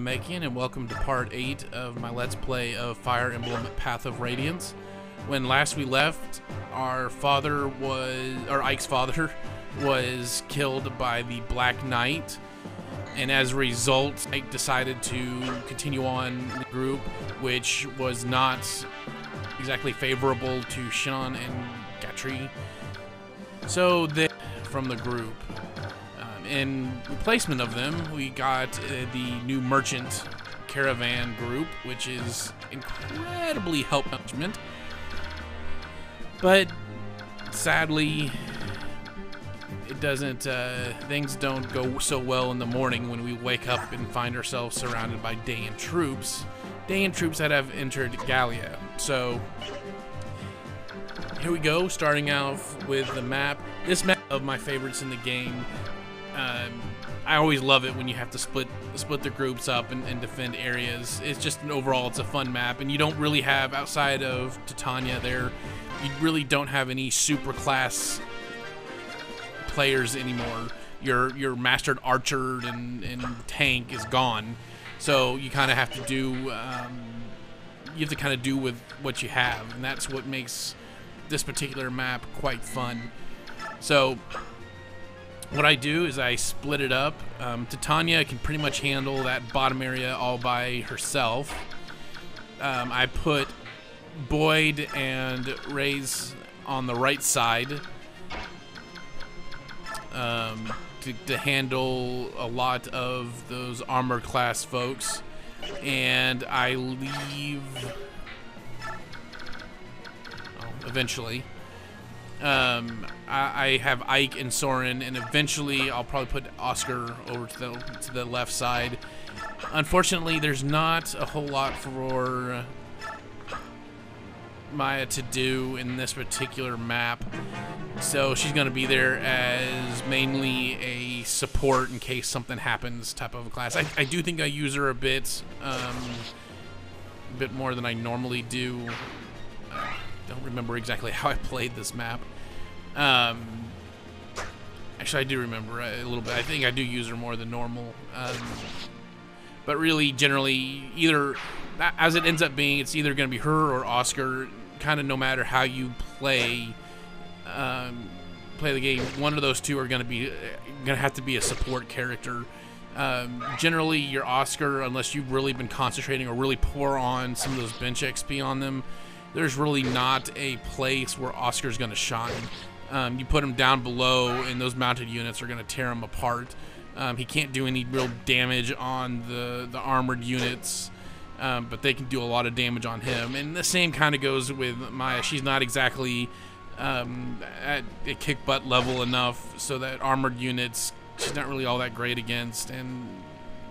Making and welcome to part 8 of my Let's Play of Fire Emblem Path of Radiance. When last we left, Ike's father was killed by the Black Knight, and as a result, Ike decided to continue on the group, which was not exactly favorable to Sean and Gatry. So from the group. In replacement of them, we got the new merchant caravan group, which is incredibly help management. But sadly, it doesn't. Things don't go so well in the morning when we wake up and find ourselves surrounded by Dayan troops. Dayan troops that have entered Gallia. So here we go, starting off with the map. This map of my favorites in the game. I always love it when you have to split the groups up and defend areas. It's just overall, it's a fun map, and you don't really have, outside of Titania there, you really don't have any super class players anymore. Your mastered archer and tank is gone, so you kind of have to do with what you have, and that's what makes this particular map quite fun. So what I do is I split it up. Titania can pretty much handle that bottom area all by herself. I put Boyd and Ray's on the right side to handle a lot of those armored class folks. And I leave... eventually. I have Ike and Soren, and eventually I'll probably put Oscar over to the left side. Unfortunately, there's not a whole lot for Maya to do in this particular map, so she's going to be there as mainly a support in case something happens type of a class. I do think I use her a bit more than I normally do. Don't remember exactly how I played this map. Actually, I do remember a little bit. I think I do use her more than normal. But really, generally, either, as it ends up being, it's either going to be her or Oscar. Kind of no matter how you play the game, one of those two are going to have to be a support character. Generally, your Oscar, unless you've really been concentrating or really pour on some of those bench XP on them, there's really not a place where Oscar's going to shine. You put him down below, and those mounted units are going to tear him apart. He can't do any real damage on the armored units, but they can do a lot of damage on him. And the same kind of goes with Maya. She's not exactly at a kick-butt level enough so that armored units, she's not really all that great against, and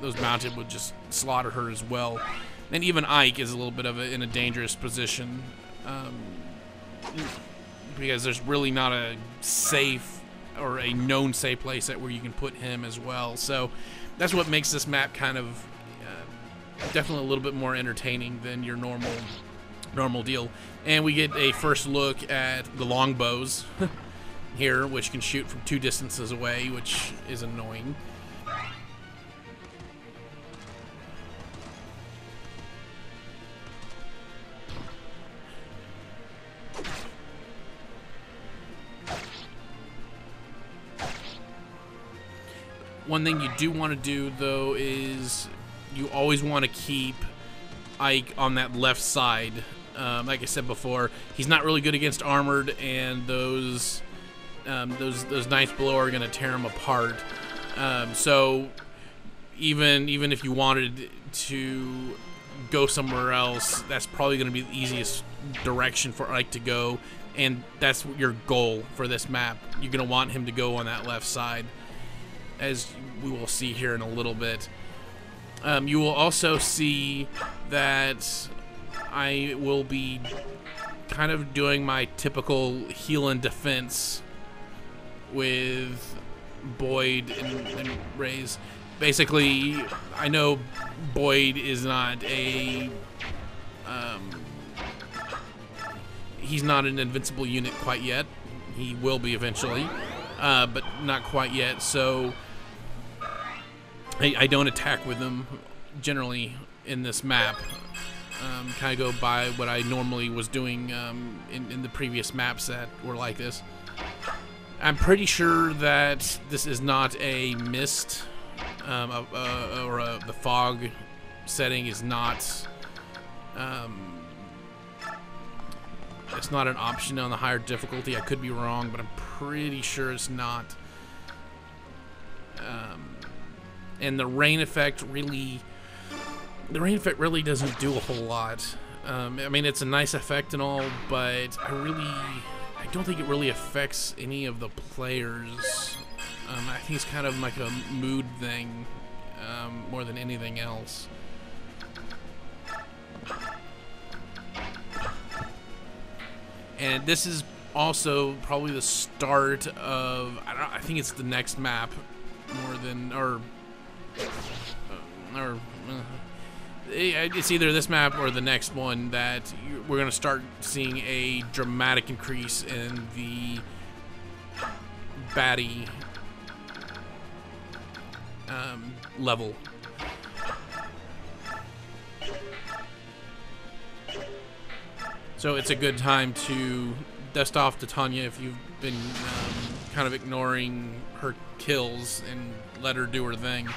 those mounted would just slaughter her as well. And even Ike is a little bit in a dangerous position because there's really not a safe or a known safe place where you can put him as well. So that's what makes this map kind of definitely a little bit more entertaining than your normal deal. And we get a first look at the longbows here, which can shoot from 2 distances away, which is annoying. One thing you do want to do, though, is you always want to keep Ike on that left side. Like I said before, he's not really good against armored, and those knights below are going to tear him apart. So even if you wanted to go somewhere else, that's probably going to be the easiest direction for Ike to go, and that's your goal for this map. You're going to want him to go on that left side, as we will see here in a little bit. You will also see that I will be kind of doing my typical heal and defense with Boyd and Ray's. Basically, I know Boyd is not a... he's not an invincible unit quite yet. He will be eventually, but not quite yet, so I don't attack with him generally in this map. Kind of go by what I normally was doing in the previous maps that were like this. I'm pretty sure that this is not a mist, the fog setting is not. It's not an option on the higher difficulty. I could be wrong, but I'm pretty sure it's not. And the rain effect really doesn't do a whole lot. I mean, it's a nice effect and all, but I don't think it really affects any of the players. I think it's kind of like a mood thing, more than anything else. And this is also probably the start of, I think it's the next map more than, it's either this map or the next one that we're going to start seeing a dramatic increase in the baddie level. So it's a good time to dust off Titania if you've been kind of ignoring her kills and let her do her thing.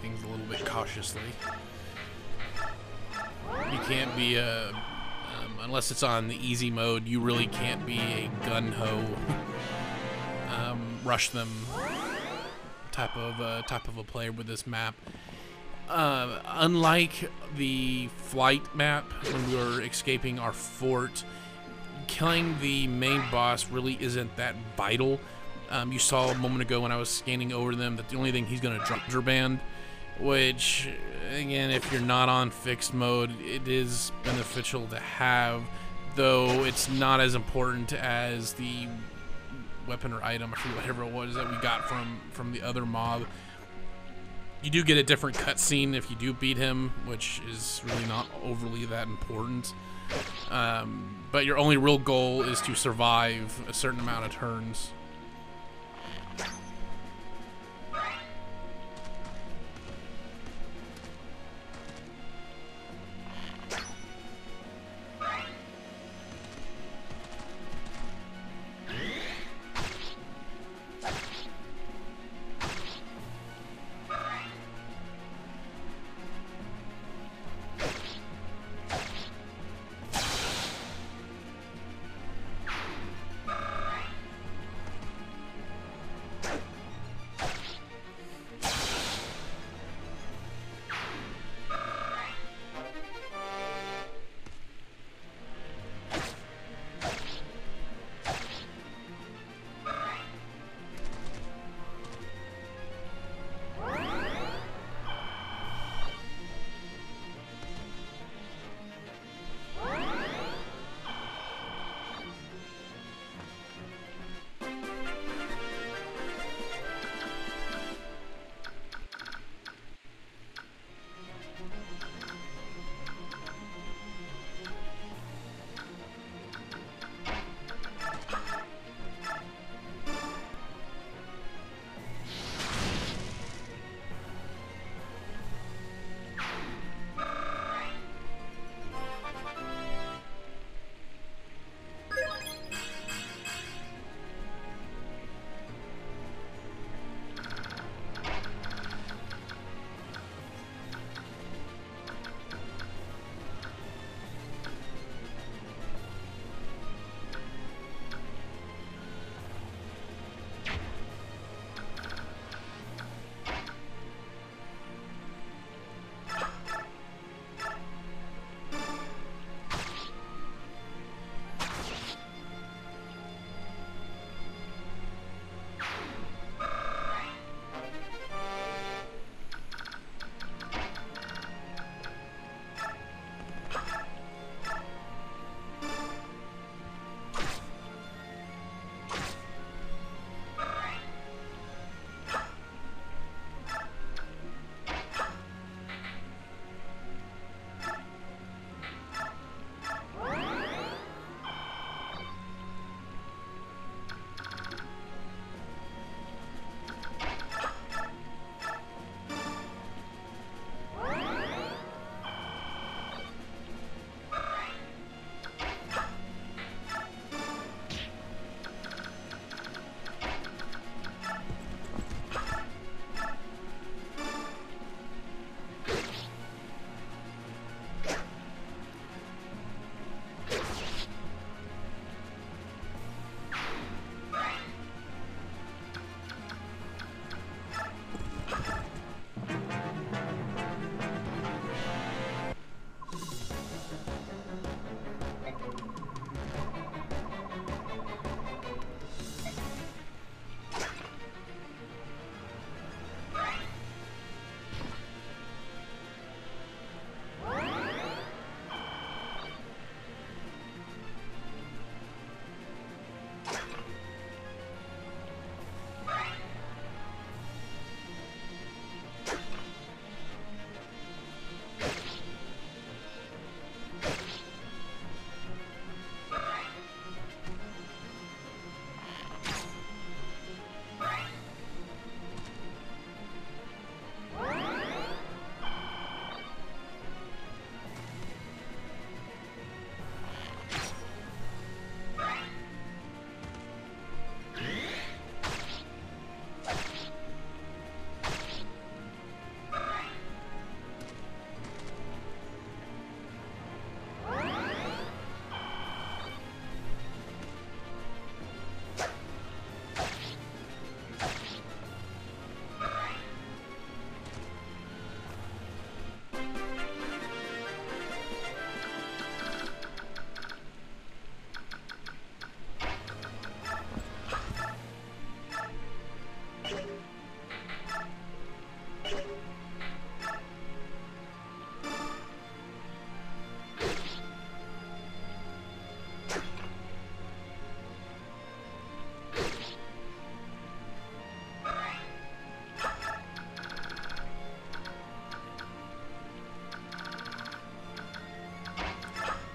Things a little bit cautiously. You can't be unless it's on the easy mode, you really can't be a gun-ho rush them type of a player with this map. Unlike the flight map when we were escaping our fort, killing the main boss really isn't that vital. You saw a moment ago when I was scanning over them that the only thing he's going to drop is your band, which, again, if you're not on fixed mode, it is beneficial to have, though it's not as important as the weapon or item, or whatever it was that we got from the other mob. You do get a different cutscene if you do beat him, which is really not overly that important. But your only real goal is to survive a certain amount of turns.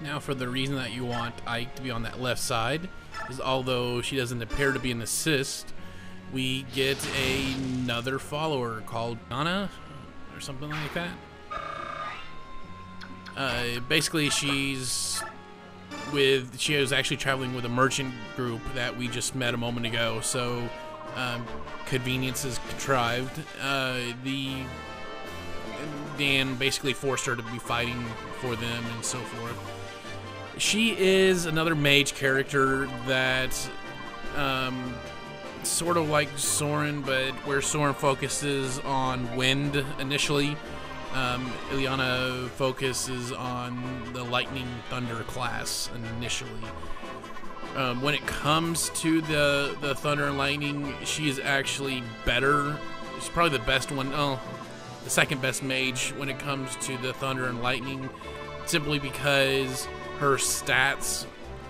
Now, for the reason that you want Ike to be on that left side is, although she doesn't appear to be an assist, we get another follower called Anna or something like that. Basically, she was actually traveling with a merchant group that we just met a moment ago, so convenience is contrived. Dan basically forced her to be fighting for them and so forth. She is another mage character that sort of like Soren, but where Soren focuses on wind initially, Ileana focuses on the lightning thunder class initially. When it comes to the thunder and lightning, she is actually better. She's probably the best one. Oh, the second best mage when it comes to the thunder and lightning, simply because her stats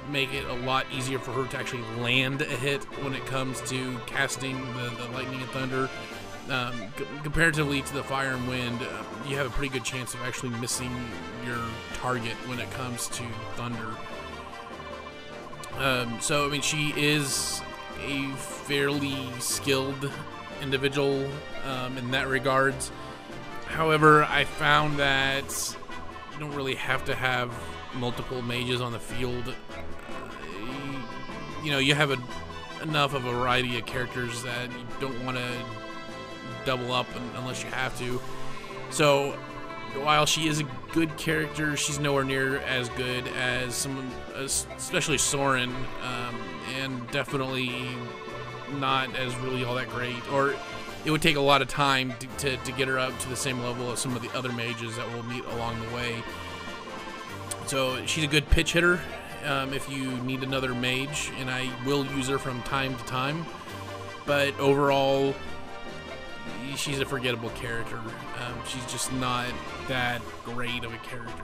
make it a lot easier for her to actually land a hit when it comes to casting the lightning and thunder. Comparatively to the fire and wind, you have a pretty good chance of actually missing your target when it comes to thunder. So, I mean, she is a fairly skilled individual in that regards. However, I found that you don't really have to have multiple mages on the field. You know, you have enough of a variety of characters that you don't want to double up unless you have to. So, while she is a good character, she's nowhere near as good as some, especially Soren, and definitely not as really all that great. Or it would take a lot of time to get her up to the same level as some of the other mages that we'll meet along the way. So she's a good pitch hitter if you need another mage, and I will use her from time to time. But overall, she's a forgettable character. She's just not that great of a character.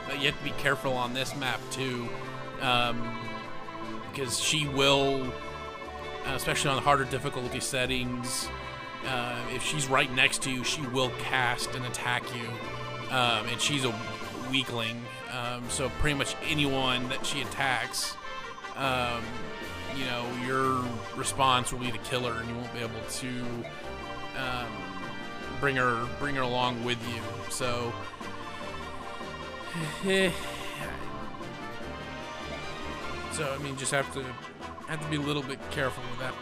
But you have to be careful on this map too, because she will, especially on the harder difficulty settings, if she's right next to you, she will cast and attack you, and she's a weakling, so pretty much anyone that she attacks, you know, your response will be to kill her, and you won't be able to bring her along with you. So so I mean, just have to be a little bit careful with that.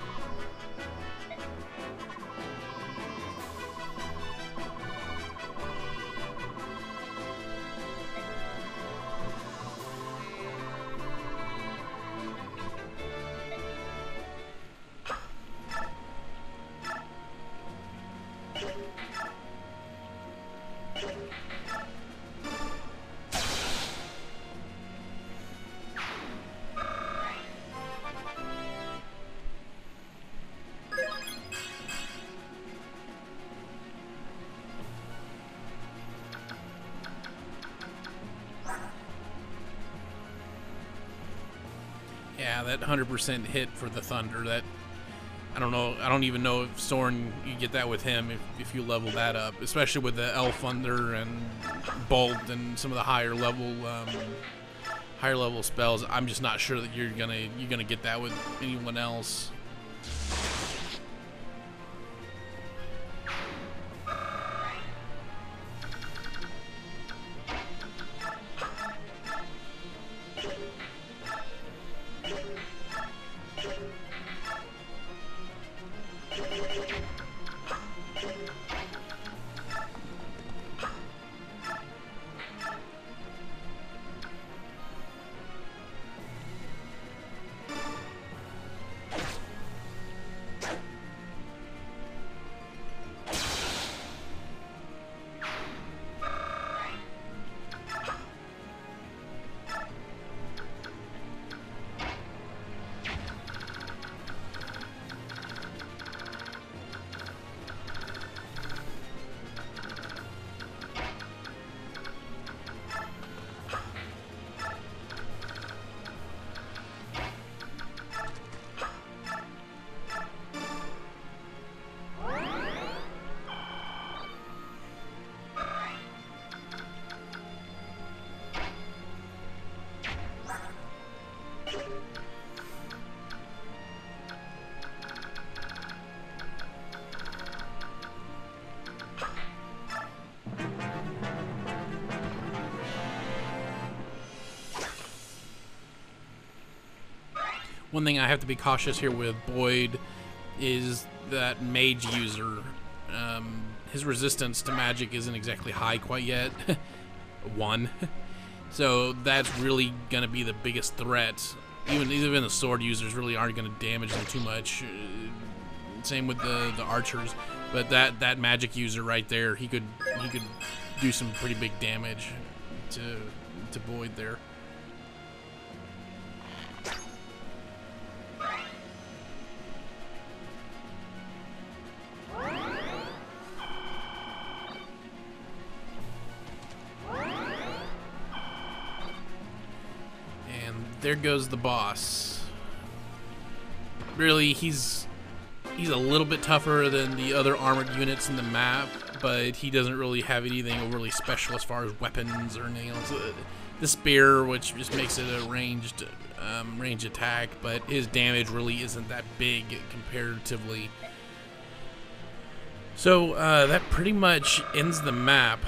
Yeah, that 100% hit for the thunder. That, I don't know. I don't even know if Soren, you get that with him if you level that up, especially with the Elf Thunder and Bolt and some of the higher level spells. I'm just not sure that you're gonna get that with anyone else. One thing I have to be cautious here with Boyd is that mage user. His resistance to magic isn't exactly high quite yet. 1. So that's really going to be the biggest threat. Even the sword users really aren't going to damage them too much. Same with the archers. But that magic user right there, he could do some pretty big damage to Boyd there. There goes the boss. Really, he's a little bit tougher than the other armored units in the map, but he doesn't really have anything overly special as far as weapons or anything else. The spear, which just makes it a ranged attack, but his damage really isn't that big comparatively. So that pretty much ends the map.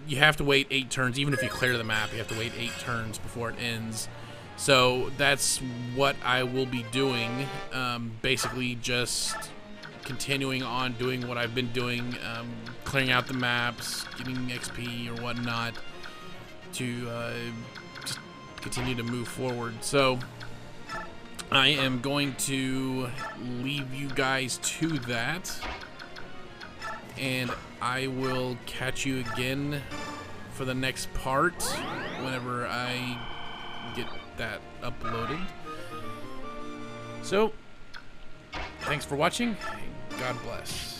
You have to wait 8 turns. Even if you clear the map, you have to wait 8 turns before it ends. So that's what I will be doing. Basically just continuing on doing what I've been doing, clearing out the maps, getting XP or whatnot to just continue to move forward. So I am going to leave you guys to that, and I will catch you again for the next part whenever I get that uploaded. So, thanks for watching. God bless.